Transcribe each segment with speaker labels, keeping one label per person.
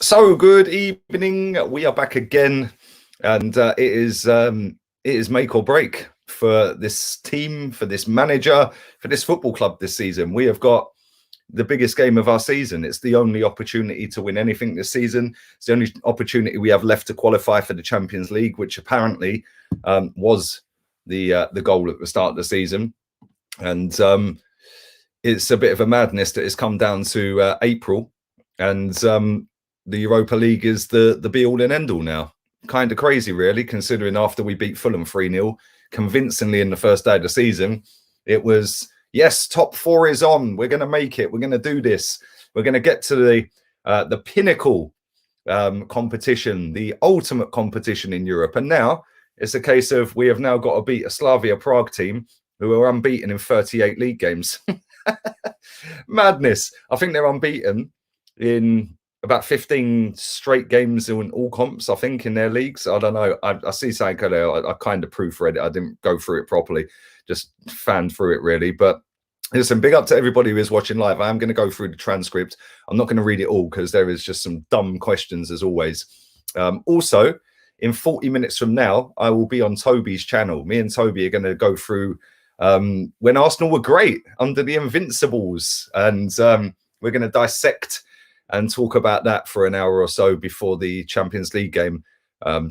Speaker 1: So good evening. We are back again, and it is make or break for this team, for this manager, for this football club this season. We have got the biggest game of our season. It's the only opportunity to win anything this season. It's the only opportunity we have left to qualify for the Champions League, which apparently was the goal at the start of the season, and it's a bit of a madness that it's come down to April, and the Europa League is the be all and end all now. Kind of crazy, really, considering after we beat Fulham 3-0 convincingly in the first day of the season, it was, yes, top four is on. We're going to make it. We're going to do this. We're going to get to the pinnacle competition, the ultimate competition in Europe. And now it's a case of we have now got to beat a Slavia Prague team who are unbeaten in 38 league games. Madness. I think they're unbeaten in about 15 straight games in all comps, I think, in their leagues. I don't know. I see something there. I kind of proofread it. I didn't go through it properly, just fanned through it, really. But listen, big up to everybody who is watching live. I am going to go through the transcript. I'm not going to read it all because there is just some dumb questions, as always. Also, in 40 minutes from now, I will be on Toby's channel. Me and Toby are going to go through when Arsenal were great under the Invincibles. And we're going to dissect and talk about that for an hour or so before the Champions League game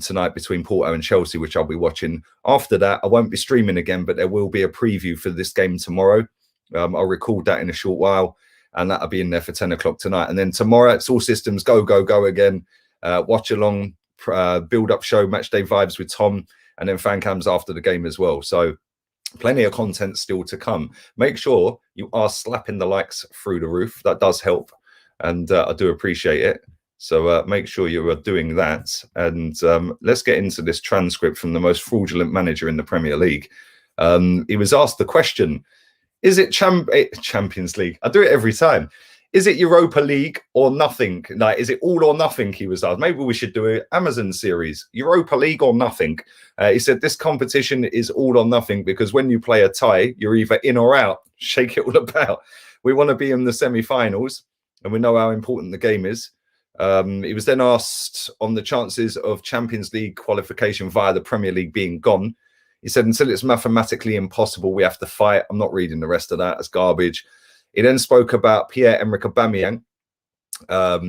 Speaker 1: tonight between Porto and Chelsea, which I'll be watching. After that, I won't be streaming again, but there will be a preview for this game tomorrow. I'll record that in a short while, and that'll be in there for 10 o'clock tonight. And then tomorrow, it's all systems go, go, go again. Watch along, build-up show, match day vibes with Tom, and then fan cams after the game as well. So plenty of content still to come. Make sure you are slapping the likes through the roof. That does help. And I do appreciate it. So make sure you are doing that. And let's get into this transcript from the most fraudulent manager in the Premier League. He was asked the question, is it Champions League? I do it every time. Is it Europa League or nothing? Like, is it all or nothing? He was asked. Maybe we should do an Amazon series, Europa League or nothing. He said this competition is all or nothing because when you play a tie, you're either in or out. Shake it all about. We want to be in the semi-finals. And we know how important the game is. He was then asked on the chances of Champions League qualification via the Premier League being gone. He said, until it's mathematically impossible, we have to fight. I'm not reading the rest of that. It's garbage. He then spoke about Pierre-Emerick Aubameyang.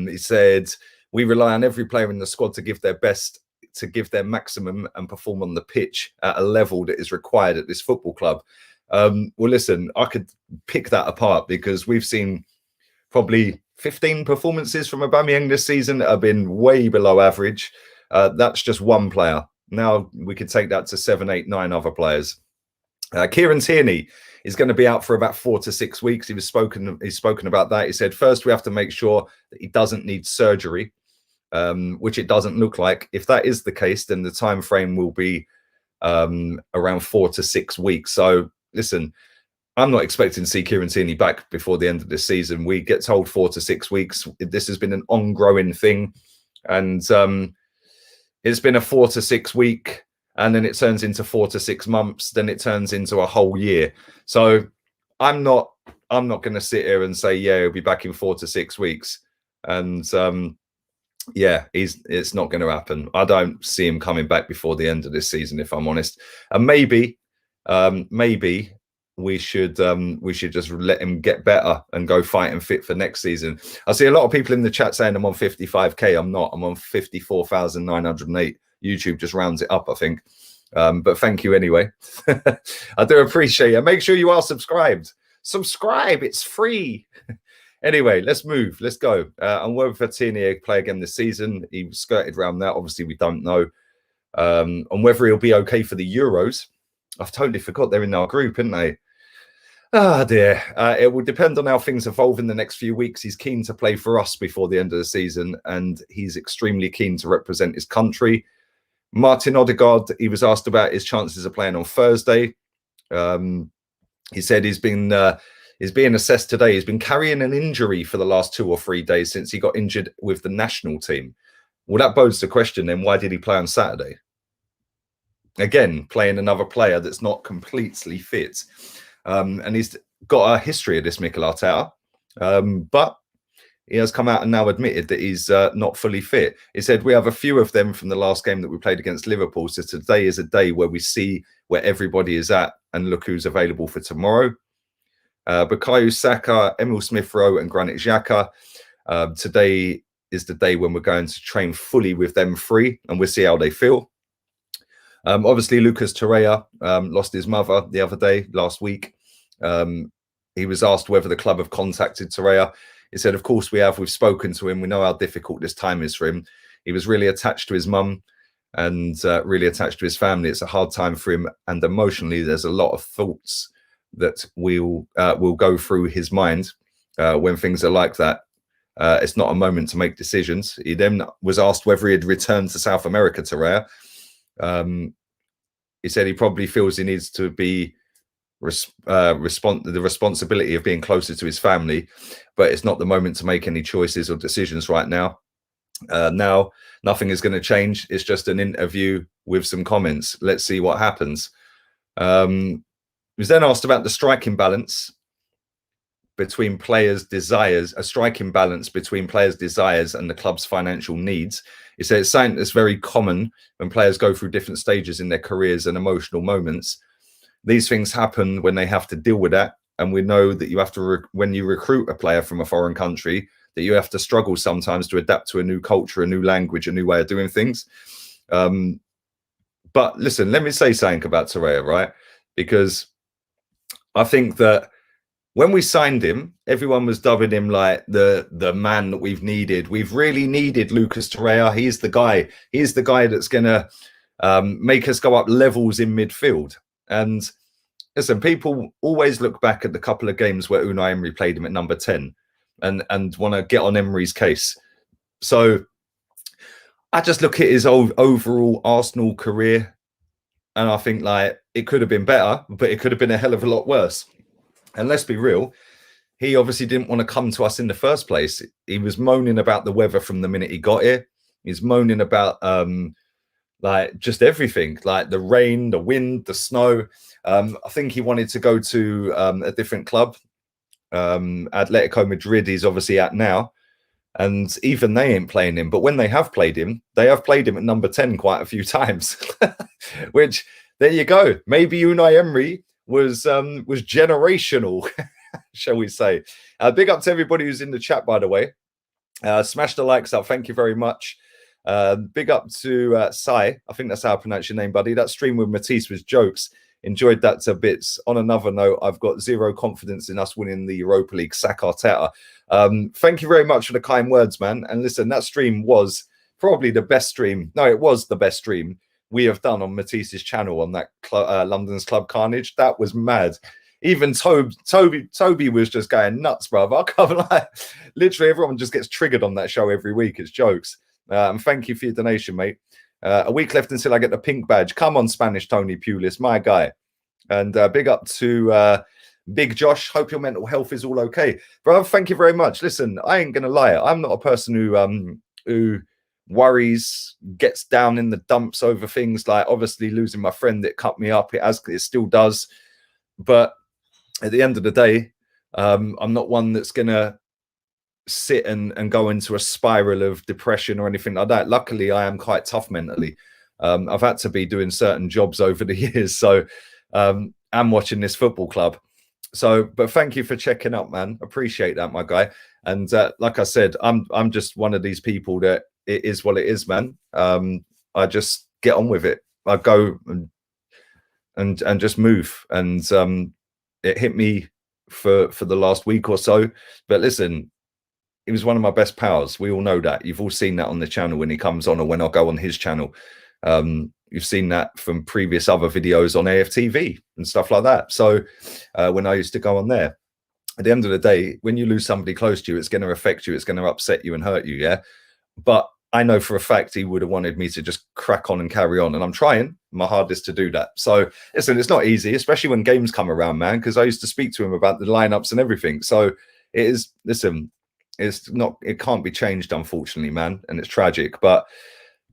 Speaker 1: He said, we rely on every player in the squad to give their best, to give their maximum and perform on the pitch at a level that is required at this football club. Well, listen, I could pick that apart because we've seen probably 15 performances from Aubameyang this season that have been way below average. That's just one player. Now we could take that to 7, 8, 9 other players. Kieran Tierney is going to be out for about 4 to 6 weeks. He's spoken about that. He said, first, we have to make sure that he doesn't need surgery, which it doesn't look like. If that is the case, then the time frame will be around 4 to 6 weeks. So listen, I'm not expecting to see Kieran Tierney back before the end of this season. We get told 4 to 6 weeks. This has been an ongoing thing. And it's been a 4 to 6 week, and then it turns into 4 to 6 months. Then it turns into a whole year. So I'm not going to sit here and say, yeah, he'll be back in 4 to 6 weeks. And yeah, it's not going to happen. I don't see him coming back before the end of this season, if I'm honest. And maybe we should just let him get better and go fight and fit for next season. I see a lot of people in the chat saying I'm on 55k. I'm not. I'm on 54,908. YouTube just rounds it up, I think. But thank you anyway. I do appreciate it. Make sure you are subscribed. Subscribe. It's free. Anyway, let's move. Let's go. And whether Tierney play again this season, he skirted around that. Obviously, we don't know. And whether he'll be okay for the Euros. I've totally forgot they're in our group, aren't they? Ah, dear. It will depend on how things evolve in the next few weeks. He's keen to play for us before the end of the season, and he's extremely keen to represent his country. Martin Odegaard, he was asked about his chances of playing on Thursday. He said he's being assessed today. He's been carrying an injury for the last 2 or 3 days since he got injured with the national team. Well, that bodes the question then, why did he play on Saturday? Again, playing another player that's not completely fit. And he's got a history of this, Mikel Arteta. But he has come out and now admitted that he's not fully fit. He said, we have a few of them from the last game that we played against Liverpool. So today is a day where we see where everybody is at and look who's available for tomorrow. Bukayo Saka, Emil Smith-Rowe and Granit Xhaka. Today is the day when we're going to train fully with them free and we'll see how they feel. Obviously, Lucas Torreira lost his mother the other day, last week. He was asked whether the club have contacted Torreira. He said, of course we have. We've spoken to him. We know how difficult this time is for him. He was really attached to his mum and really attached to his family. It's a hard time for him. And emotionally, there's a lot of thoughts that will go through his mind when things are like that. It's not a moment to make decisions. He then was asked whether he had returned to South America, Torreira. He said he probably feels he needs to be the responsibility of being closer to his family, but it's not the moment to make any choices or decisions right now. Now nothing is going to change. It's just an interview with some comments. Let's see what happens. He was then asked about the striking balance between players' desires, a striking balance between players' desires and the club's financial needs. He said it's something that's very common when players go through different stages in their careers and emotional moments. These things happen when they have to deal with that. And we know that you have to, when you recruit a player from a foreign country, that you have to struggle sometimes to adapt to a new culture, a new language, a new way of doing things. But listen, let me say something about Torreira, right? Because I think that when we signed him, everyone was dubbing him like the man that we've needed. We've really needed Lucas Torreira. He's the guy. He's the guy that's going to make us go up levels in midfield. And listen, people always look back at the couple of games where Unai Emery played him at number 10 and want to get on Emery's case. So I just look at his overall Arsenal career and I think like it could have been better, but it could have been a hell of a lot worse. And let's be real, he obviously didn't want to come to us in the first place. He was moaning about the weather from the minute he got here. He's moaning about like just everything, like the rain, the wind, the snow. I think he wanted to go to a different club. Atletico Madrid he's obviously at now. And even they ain't playing him. But when they have played him, they have played him at number 10 quite a few times. Which, there you go. Maybe Unai Emery was generational, shall we say. Big up to everybody who's in the chat, by the way. Smash the likes up. Thank you very much. Big up to Sai. I think that's how I pronounce your name, buddy. That stream with Matisse was jokes. Enjoyed that to bits. On another note, I've got zero confidence in us winning the Europa League. Sack Arteta. Thank you very much for the kind words, man. And listen, that stream was probably the best stream. No, it was the best stream we have done on Matisse's channel on that London's Club Carnage. That was mad. Even Toby was just going nuts, brother. I can't lie. Literally, everyone just gets triggered on that show every week. It's jokes. And thank you for your donation, mate. A week left until I get the pink badge. Come on, Spanish Tony Pulis, my guy. And big up to Big Josh. Hope your mental health is all okay, brother. Thank you very much. Listen, I ain't gonna lie. I'm not a person who worries, gets down in the dumps over things like obviously losing my friend that cut me up. It still does. But at the end of the day, I'm not one that's gonna sit and go into a spiral of depression or anything like that. Luckily, I am quite tough mentally. I've had to be doing certain jobs over the years, so I'm watching this football club. So, but thank you for checking up, man. Appreciate that, my guy. And like I said, I'm just one of these people that it is what it is, man. I just get on with it. I go and just move. And it hit me for the last week or so. But listen, he was one of my best pals. We all know that. You've all seen that on the channel when he comes on or when I go on his channel. You've seen that from previous other videos on AFTV and stuff like that. So when I used to go on there, at the end of the day, when you lose somebody close to you, it's going to affect you. It's going to upset you and hurt you. Yeah. But I know for a fact he would have wanted me to just crack on and carry on. And I'm trying my hardest to do that. So listen, it's not easy, especially when games come around, man, because I used to speak to him about the lineups and everything. So it is, listen, it's not, it can't be changed, unfortunately, man. And it's tragic, but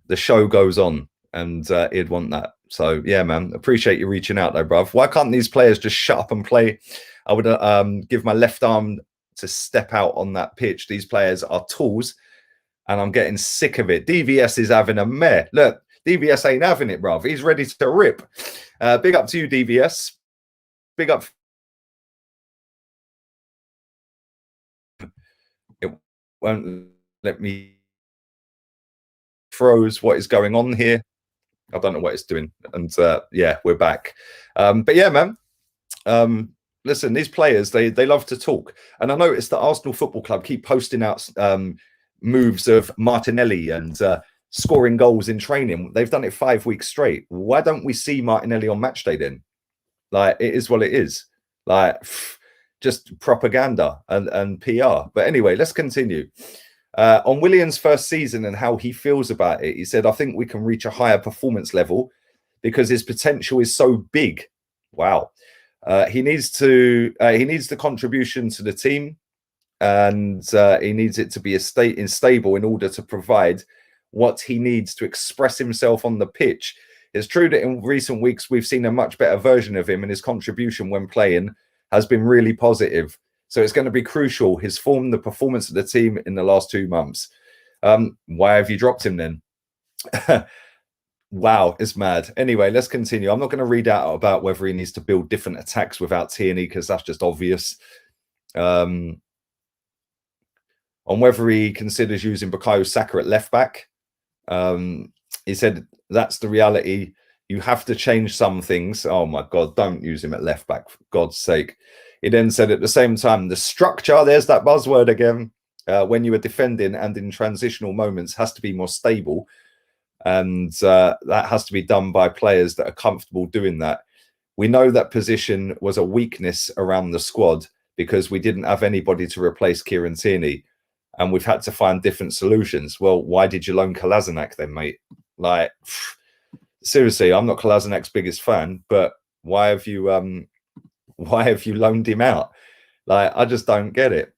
Speaker 1: the show goes on and he'd want that. So yeah, man, appreciate you reaching out though, bruv. Why can't these players just shut up and play? I would give my left arm to step out on that pitch. These players are tools, and I'm getting sick of it. DVS is having a mare. Look, DVS ain't having it, bruv. He's ready to rip. Big up to you, DVS. Big up. It won't let me froze. What is going on here? I don't know what it's doing. And yeah, we're back. But yeah, man. Listen, these players, they love to talk. And I noticed that Arsenal Football Club keep posting out moves of Martinelli and scoring goals in training. They've done it 5 weeks straight. Why don't we see Martinelli on match day then? Like, it is what it is. Like, just propaganda and PR. But anyway, let's continue. On Willian's first season and how he feels about it, he said, I think we can reach a higher performance level because his potential is so big. Wow. He needs the contribution to the team, and he needs it to be stable in order to provide what he needs to express himself on the pitch. It's true that in recent weeks we've seen a much better version of him, and his contribution when playing has been really positive. So it's going to be crucial, his form, the performance of the team in the last 2 months. Why have you dropped him then? Wow, it's mad. Anyway, let's continue. I'm not going to read out about whether he needs to build different attacks without Tierney, because that's just obvious. On whether he considers using Bukayo Saka at left back. He said that's the reality. You have to change some things. Oh my God, don't use him at left back, for God's sake. He then said at the same time, the structure, there's that buzzword again, when you are defending and in transitional moments has to be more stable. And that has to be done by players that are comfortable doing that. We know that position was a weakness around the squad because we didn't have anybody to replace Kieran Tierney, and we've had to find different solutions. Well, why did you loan Kolasinac then, mate? Like, seriously, I'm not Kolasinac's biggest fan, but why have you loaned him out? Like, I just don't get it.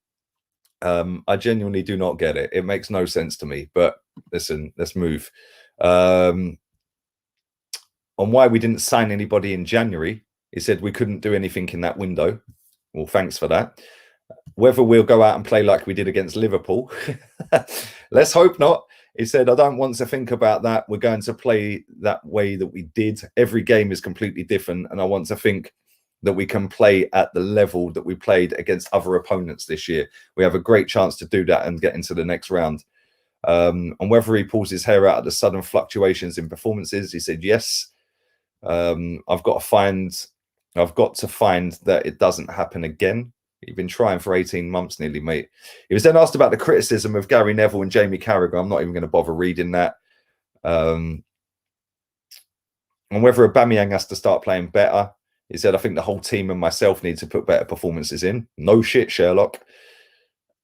Speaker 1: I genuinely do not get it. It makes no sense to me. But listen, let's move. On why we didn't sign anybody in January, he said we couldn't do anything in that window. Well, thanks for that. Whether we'll go out and play like we did against Liverpool, let's hope not. He said, I don't want to think about that. We're going to play that way that we did. Every game is completely different, and I want to think that we can play at the level that we played against other opponents this year. We have a great chance to do that and get into the next round. And whether he pulls his hair out at the sudden fluctuations in performances, he said, yes. I've got to find that it doesn't happen again. You've been trying for 18 months nearly, mate. He was then asked about the criticism of Gary Neville and Jamie Carragher. I'm not even going to bother reading that. And whether Aubameyang has to start playing better, he said, I think the whole team and myself need to put better performances in. No shit, Sherlock.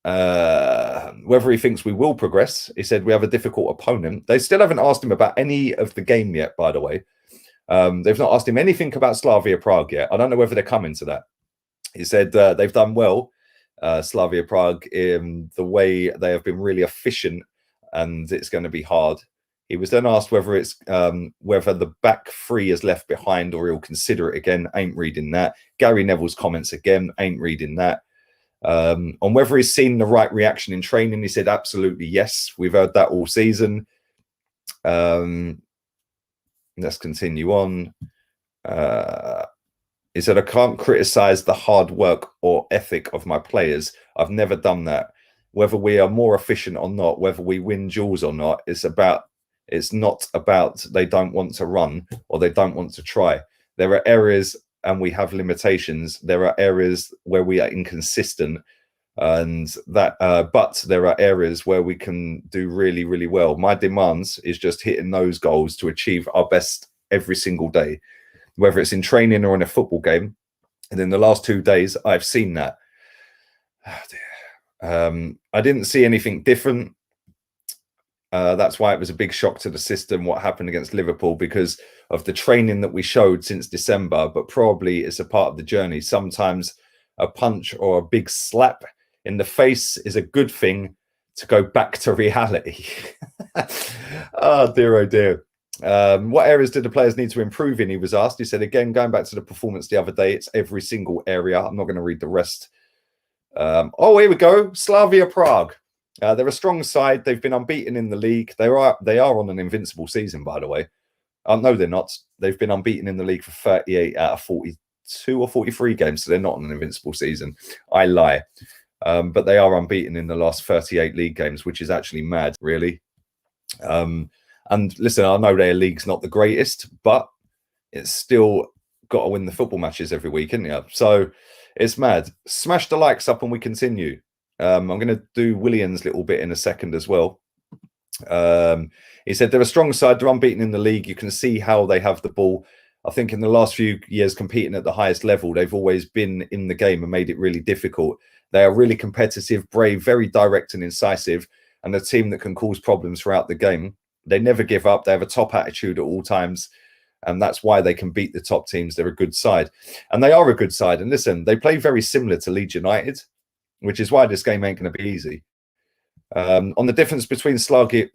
Speaker 1: Whether he thinks we will progress, he said, we have a difficult opponent. They still haven't asked him about any of the game yet, by the way. They've not asked him anything about Slavia Prague yet. I don't know whether they're coming to that. He said they've done well, Slavia Prague, in the way they have been really efficient, and it's going to be hard. He was then asked whether it's whether the back three is left behind or he'll consider it again. Ain't reading that. Gary Neville's comments again. Ain't reading that. On whether he's seen the right reaction in training, he said absolutely yes. We've heard that all season. Let's continue on. He said, I can't criticize the hard work or ethic of my players. I've never done that. Whether we are more efficient or not, whether we win duels or not, it's not about they don't want to run or they don't want to try. There are areas and we have limitations. There are areas where we are inconsistent, and that but there are areas where we can do really, really well. My demands is just hitting those goals to achieve our best every single day, whether it's in training or in a football game. And in the last 2 days, I've seen that. Oh, dear. I didn't see anything different. That's why it was a big shock to the system what happened against Liverpool, because of the training that we showed since December, but probably it's a part of the journey. Sometimes a punch or a big slap in the face is a good thing to go back to reality. Oh dear, oh dear. What areas did the players need to improve in, he was asked. He said, again, going back to the performance the other day, it's every single area. I'm not going to read the rest. Oh, here we go. Slavia Prague. They're a strong side. They've been unbeaten in the league. They are on an invincible season, by the way. No, they're not. They've been unbeaten in the league for 38 out of 42 or 43 games, so they're not on an invincible season. I lie. But they are unbeaten in the last 38 league games, which is actually mad, really. And listen, I know their league's not the greatest, but it's still got to win the football matches every week, isn't it? So it's mad. Smash the likes up and we continue. I'm going to do William's little bit in a second as well. He said they're a strong side. They're unbeaten in the league. You can see how they have the ball. I think in the last few years competing at the highest level, they've always been in the game and made it really difficult. They are really competitive, brave, very direct and incisive, and a team that can cause problems throughout the game. They never give up. They have a top attitude at all times, and that's why they can beat the top teams. They're a good side, and they are a good side. And listen, they play very similar to Leeds United, which is why this game ain't going to be easy. On the difference between Slavia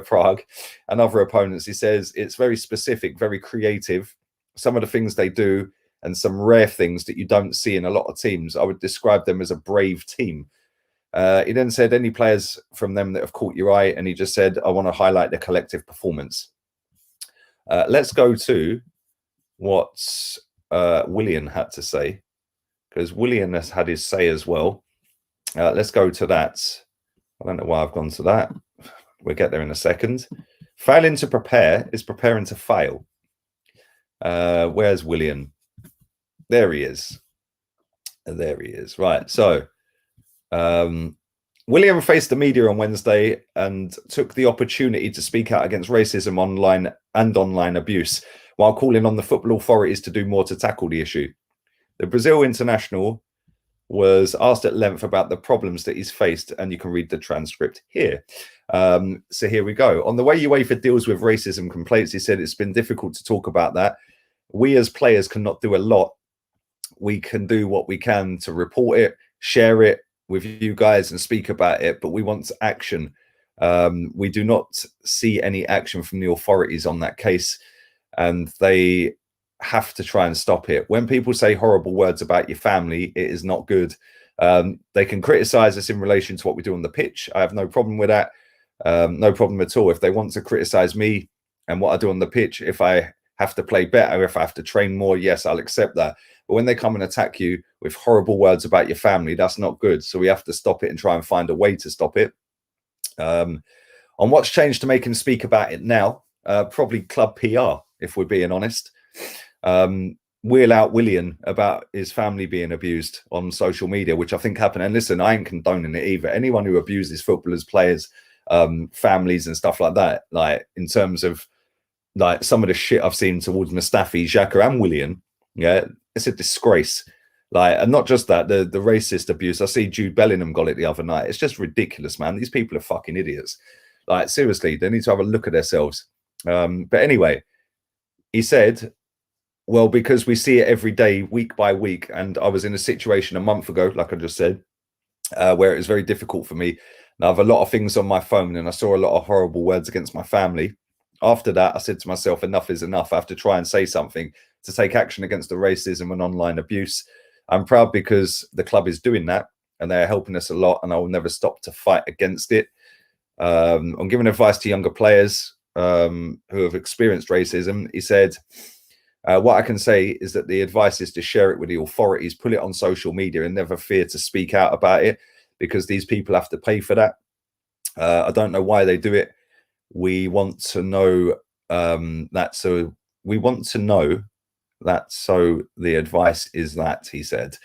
Speaker 1: Prague and other opponents, he says it's very specific, very creative. Some of the things they do and some rare things that you don't see in a lot of teams. I would describe them as a brave team. He then said any players from them that have caught your eye, and he just said, I want to highlight the collective performance. Let's go to what William had to say, because William has had his say as well. Let's go to that. I don't know why I've gone to that. We'll get there in a second. Failing to prepare is preparing to fail. Where's William? There he is. There he is. Right. So William faced the media on Wednesday and took the opportunity to speak out against racism online and online abuse, while calling on the football authorities to do more to tackle the issue. The Brazil international was asked at length about the problems that he's faced, and you can read the transcript here. So here we go. On the way UEFA deals with racism complaints, he said it's been difficult to talk about that. We as players cannot do a lot. We can do what we can to report it, share it with you guys and speak about it, but we want action. We do not see any action from the authorities on that case, and they have to try and stop it. When people say horrible words about your family, it is not good. They can criticize us in relation to what we do on the pitch. I have no problem with that. No problem at all. If they want to criticize me and what I do on the pitch, if I have to play better, if I have to train more, yes, I'll accept that. But when they come and attack you with horrible words about your family, that's not good. So we have to stop it and try and find a way to stop it. On what's changed to make him speak about it now, probably club PR, if we're being honest. Wheel out William about his family being abused on social media, which I think happened. And listen, I ain't condoning it either. Anyone who abuses footballers, players, families and stuff like that, like in terms of like some of the shit I've seen towards Mustafi, Xhaka and William, yeah, it's a disgrace. Like, and not just that, the racist abuse. I see Jude Bellingham got it the other night. It's just ridiculous, man. These people are fucking idiots. Like, seriously, they need to have a look at themselves. But anyway, he said, well, because we see it every day, week by week, and I was in a situation a month ago, like I just said, where it was very difficult for me. Now, I have a lot of things on my phone, and I saw a lot of horrible words against my family. After that, I said to myself, enough is enough. I have to try and say something to take action against the racism and online abuse. I'm proud because the club is doing that, and they're helping us a lot, and I will never stop to fight against it. I'm giving advice to younger players who have experienced racism. He said, what I can say is that the advice is to share it with the authorities, put it on social media, and never fear to speak out about it, because these people have to pay for that. I don't know why they do it. We want to know that. So we want to know that. So the advice is that, he said,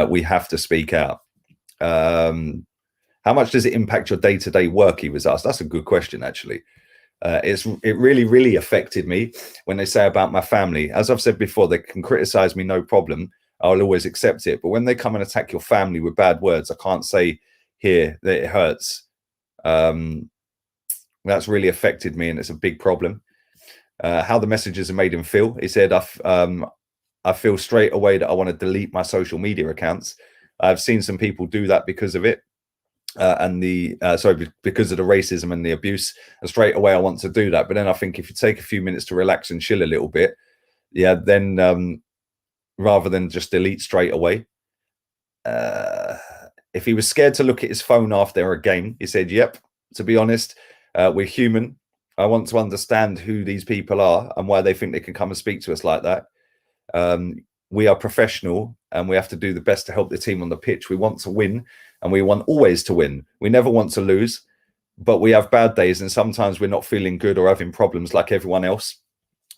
Speaker 1: we have to speak out. How much does it impact your day-to-day work? He was asked. That's a good question, actually. It really affected me when they say about my family. As I've said before, they can criticize me, no problem. I'll always accept it. But when they come and attack your family with bad words, I can't say here that it hurts. That's really affected me, and it's a big problem. How the messages have made him feel. He said, I feel straight away that I want to delete my social media accounts. I've seen some people do that because of it. Because of the racism and the abuse, and straight away I want to do that. But then I think if you take a few minutes to relax and chill a little bit, yeah, then rather than just delete straight away, if he was scared to look at his phone after a game, he said, yep, to be honest, we're human. I want to understand who these people are and why they think they can come and speak to us like that. We are professional and we have to do the best to help the team on the pitch. We want to win and we want always to win. We never want to lose, but we have bad days and sometimes we're not feeling good or having problems like everyone else.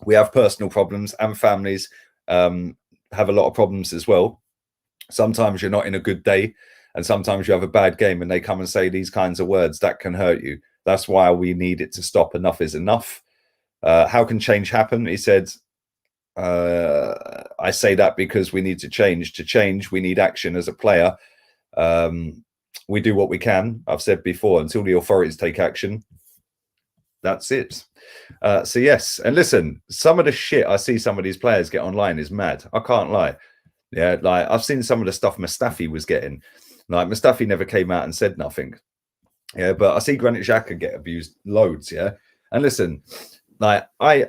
Speaker 1: We have personal problems and families have a lot of problems as well. Sometimes you're not in a good day and sometimes you have a bad game and they come and say these kinds of words that can hurt you. That's why we need it to stop. Enough is enough. How can change happen? He said, I say that because we need to change. To change, we need action as a player. We do what we can. I've said before, until the authorities take action, that's it. So yes, and listen, some of the shit I see some of these players get online is mad. I can't lie. Yeah, like I've seen some of the stuff Mustafi was getting. Like Mustafi never came out and said nothing. Yeah, but I see Granit Xhaka get abused loads. Yeah, and listen, like I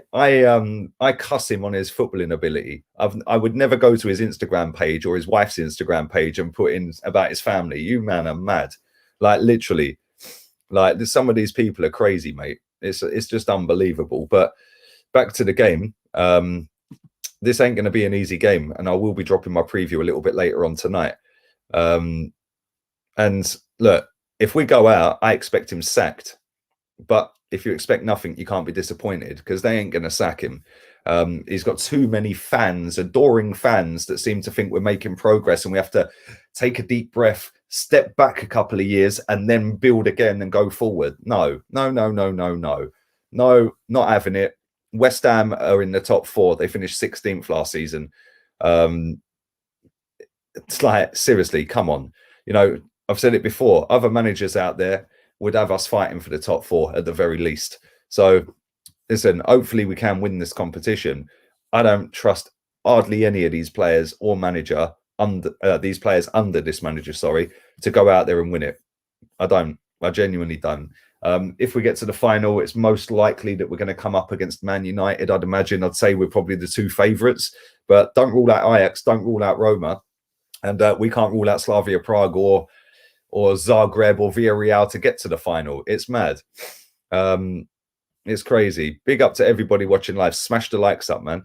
Speaker 1: cuss him on his footballing ability. I would never go to his Instagram page or his wife's Instagram page and put in about his family. You man are mad, like literally. Like some of these people are crazy, mate. It's just unbelievable. But back to the game. This ain't going to be an easy game, and I will be dropping my preview a little bit later on tonight. And look, if we go out, I expect him sacked. But if you expect nothing, you can't be disappointed because they ain't going to sack him. He's got too many fans, adoring fans that seem to think we're making progress and we have to take a deep breath, step back a couple of years and then build again and go forward. No, not having it. West Ham are in the top 4. They finished 16th last season. It's like, seriously, come on. You know, I've said it before, other managers out there would have us fighting for the top 4 at the very least. So listen, hopefully we can win this competition. I don't trust hardly any of these players or manager under these players under this manager, sorry, to go out there and win it. I genuinely don't. If we get to the final, it's most likely that we're going to come up against Man United. I'd say we're probably the 2 favourites, but don't rule out Ajax, don't rule out Roma, and we can't rule out Slavia Prague or Zagreb or Villarreal to get to the final. It's mad. It's crazy. Big up to everybody watching live. Smash the likes up, man.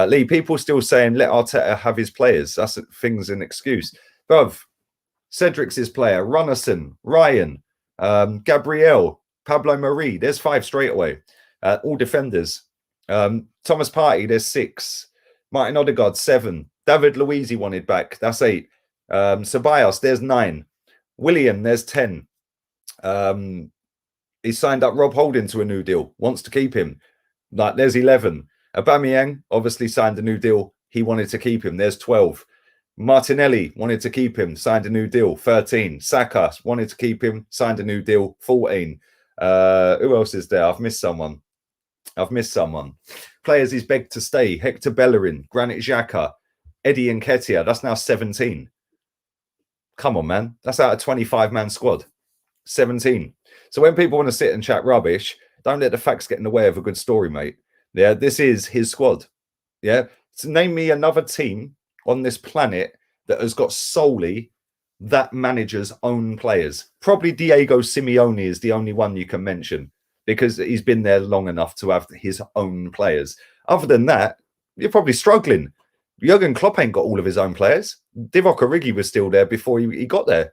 Speaker 1: Lee, people still saying let Arteta have his players. That's things an excuse. Bruv, Cedric's his player. Runnerson, Ryan, Gabriel, Pablo Marie. There's 5 straight away. All defenders. Thomas Partey, there's 6. Martin Odegaard, 7. David Luiz wanted back. That's 8. Ceballos, there's 9. Willian, there's 10. He signed up Rob Holding to a new deal. Wants to keep him. Like, there's 11. Aubameyang obviously signed a new deal. He wanted to keep him. There's 12. Martinelli wanted to keep him. Signed a new deal. 13. Saka wanted to keep him. Signed a new deal. 14. Who else is there? I've missed someone. Players he's begged to stay. Hector Bellerin, Granit Xhaka, Eddie Nketiah. That's now 17. Come on, man. That's out of 25-man squad. 17. So when people want to sit and chat rubbish, don't let the facts get in the way of a good story, mate. Yeah, this is his squad. Yeah. So name me another team on this planet that has got solely that manager's own players. Probably Diego Simeone is the only one you can mention because he's been there long enough to have his own players. Other than that, you're probably struggling. Jurgen Klopp ain't got all of his own players. Divock Origi was still there before he got there.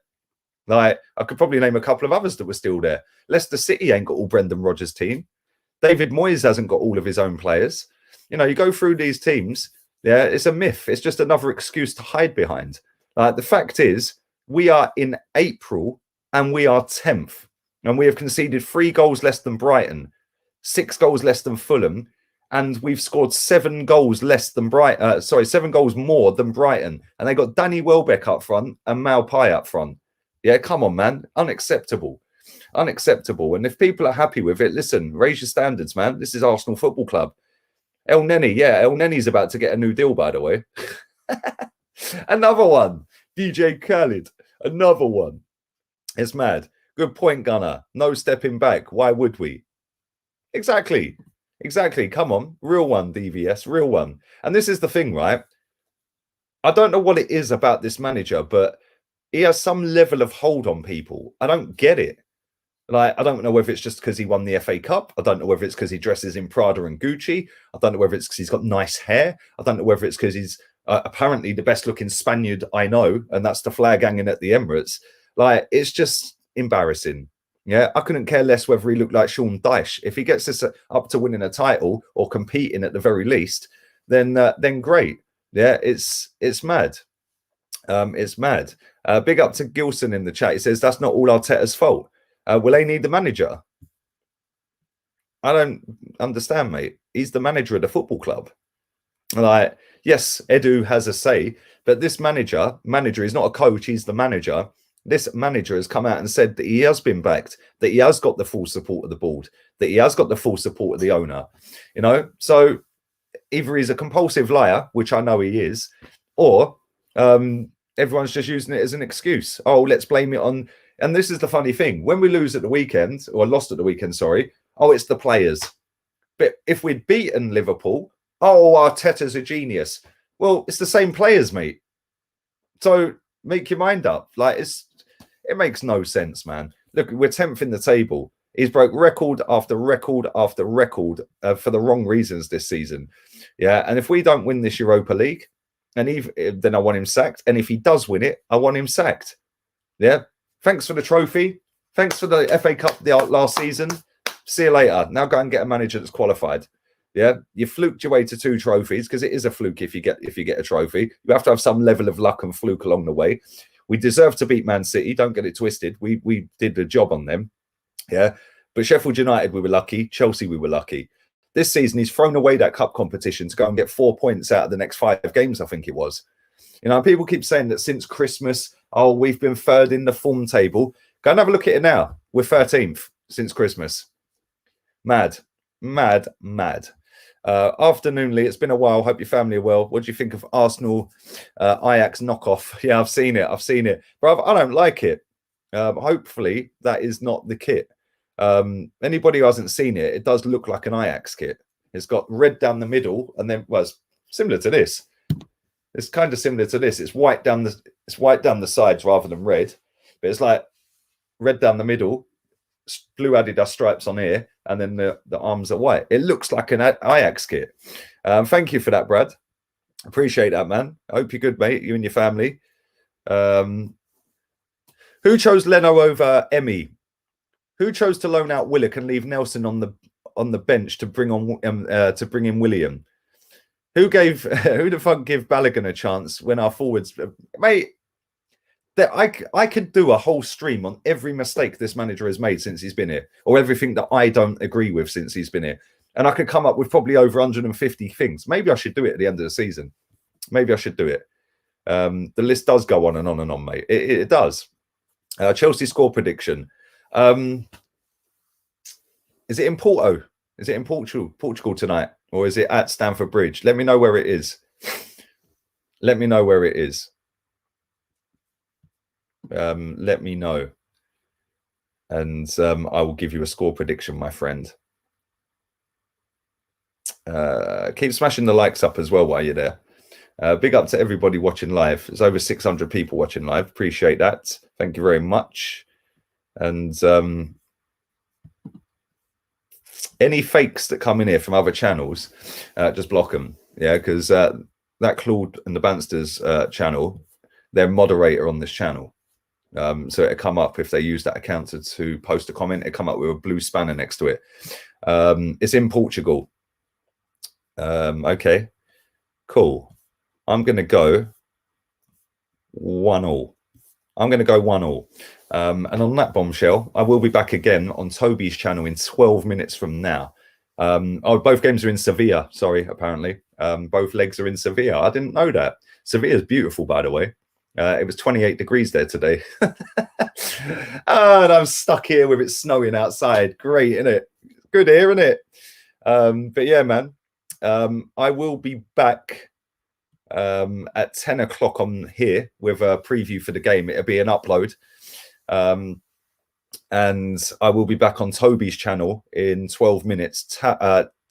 Speaker 1: Like, I could probably name a couple of others that were still there. Leicester City ain't got all Brendan Rodgers' team. David Moyes hasn't got all of his own players. You know, you go through these teams, yeah, it's a myth. It's just another excuse to hide behind. The fact is, we are in April and we are 10th. And we have conceded 3 goals less than Brighton, 6 goals less than Fulham, and we've scored 7 goals less than Brighton. 7 goals more than Brighton. And they got Danny Welbeck up front and Maupay up front. Yeah, come on, man. Unacceptable. And if people are happy with it, listen, raise your standards, man. This is Arsenal Football Club. El Neni's about to get a new deal, by the way. Another one. DJ Khaled. Another one. It's mad. Good point, Gunner. No stepping back. Why would we? Exactly. Come on. Real one, DVS. Real one. And this is the thing, right? I don't know what it is about this manager, but he has some level of hold on people. I don't get it. Like, I don't know whether it's just because he won the FA Cup. I don't know whether it's because he dresses in Prada and Gucci. I don't know whether it's because he's got nice hair. I don't know whether it's because he's apparently the best looking Spaniard I know, and that's the flag hanging at the Emirates. Like, it's just embarrassing. Yeah, I couldn't care less whether he looked like Sean Dyche. If he gets this up to winning a title or competing at the very least, then great. Yeah, it's mad. It's mad. Big up to Gilson in the chat. He says that's not all Arteta's fault. Will they need the manager? I don't understand, mate. He's the manager of the football club. Like, yes, Edu has a say, but this manager is not a coach. He's the manager. This manager has come out and said that he has been backed, that he has got the full support of the board, that he has got the full support of the owner. You know, so either he's a compulsive liar, which I know he is, or everyone's just using it as an excuse. Oh, let's blame it on. And this is the funny thing. When we lose at the weekend, or lost at the weekend, sorry, oh, it's the players. But if we'd beaten Liverpool, oh, Arteta's a genius. Well, it's the same players, mate. So make your mind up. Like, it makes no sense, man. Look, we're 10th in the table. He's broke record after record after record for the wrong reasons this season. Yeah, and if we don't win this Europa League, and then I want him sacked. And if he does win it, I want him sacked. Yeah. Thanks for the trophy. Thanks for the FA Cup last season. See you later. Now go and get a manager that's qualified. Yeah, you fluked your way to 2 trophies, because it is a fluke if you get a trophy. You have to have some level of luck and fluke along the way. We deserve to beat Man City. Don't get it twisted. We did the job on them. Yeah, but Sheffield United, we were lucky. Chelsea, we were lucky. This season, he's thrown away that cup competition to go and get 4 points out of the next 5 games, I think it was. You know, people keep saying that since Christmas, oh, we've been 3rd in the form table. Go and have a look at it now. We're 13th since Christmas. Mad, mad, mad. Afternoonly, it's been a while. Hope your family are well. What do you think of Arsenal Ajax knockoff? Yeah, I've seen it. But I don't like it. Hopefully, that is not the kit. Anybody who hasn't seen it, it does look like an Ajax kit. It's got red down the middle, and then it's similar to this. It's kind of similar to this. It's white down the sides rather than red, but it's like red down the middle, blue Adidas stripes on here, and then the arms are white. It looks like an Ajax kit. Thank you for that, Brad. Appreciate that, man. I hope you're good, mate. You and your family. Who chose Leno over Emmy? Who chose to loan out Willock and leave Nelson on the bench to bring in William? Who the fuck give Balogun a chance when our forwards, mate? That I could do a whole stream on every mistake this manager has made since he's been here, or everything that I don't agree with since he's been here, and I could come up with probably over 150 things. Maybe I should do it at the end of the season. Maybe I should do it. The list does go on and on and on, mate. It does. Chelsea score prediction. Is it in Porto? Is it in Portugal tonight? Or is it at Stamford Bridge? Let me know where it is. Let me know where it is. Let me know. And I will give you a score prediction, my friend. Keep smashing the likes up as well while you're there. Big up to everybody watching live. There's over 600 people watching live. Appreciate that. Thank you very much. And any fakes that come in here from other channels, just block them. Yeah, because that Claude and the Bansters channel, they're moderator on this channel. So it'll come up if they use that account to post a comment. It'll come up with a blue spanner next to it. It's in Portugal. Okay, cool. I'm going to go 1-1. I'm going to go 1-1. And on that bombshell, I will be back again on Toby's channel in 12 minutes from now. Both games are in Sevilla. Sorry, apparently. Both legs are in Sevilla. I didn't know that. Sevilla's beautiful, by the way. It was 28 degrees there today. And I'm stuck here with it snowing outside. Great, isn't it? Good here, isn't it? But yeah, man. I will be back at 10 o'clock on here with a preview for the game. It'll be an upload. And I will be back on Toby's channel in 12 minutes.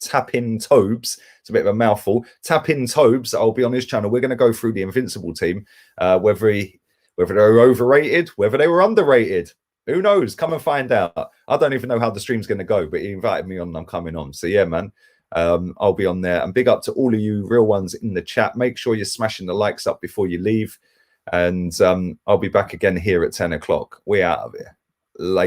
Speaker 1: Tap in Tobes. It's a bit of a mouthful. Tap in Tobes. I'll be on his channel. We're going to go through the Invincible team, whether whether they were overrated, whether they were underrated. Who knows? Come and find out. I don't even know how the stream's going to go, but he invited me on and I'm coming on. So yeah, man, I'll be on there. And big up to all of you real ones in the chat. Make sure you're smashing the likes up before you leave. And I'll be back again here at 10 o'clock. We out of here. Later.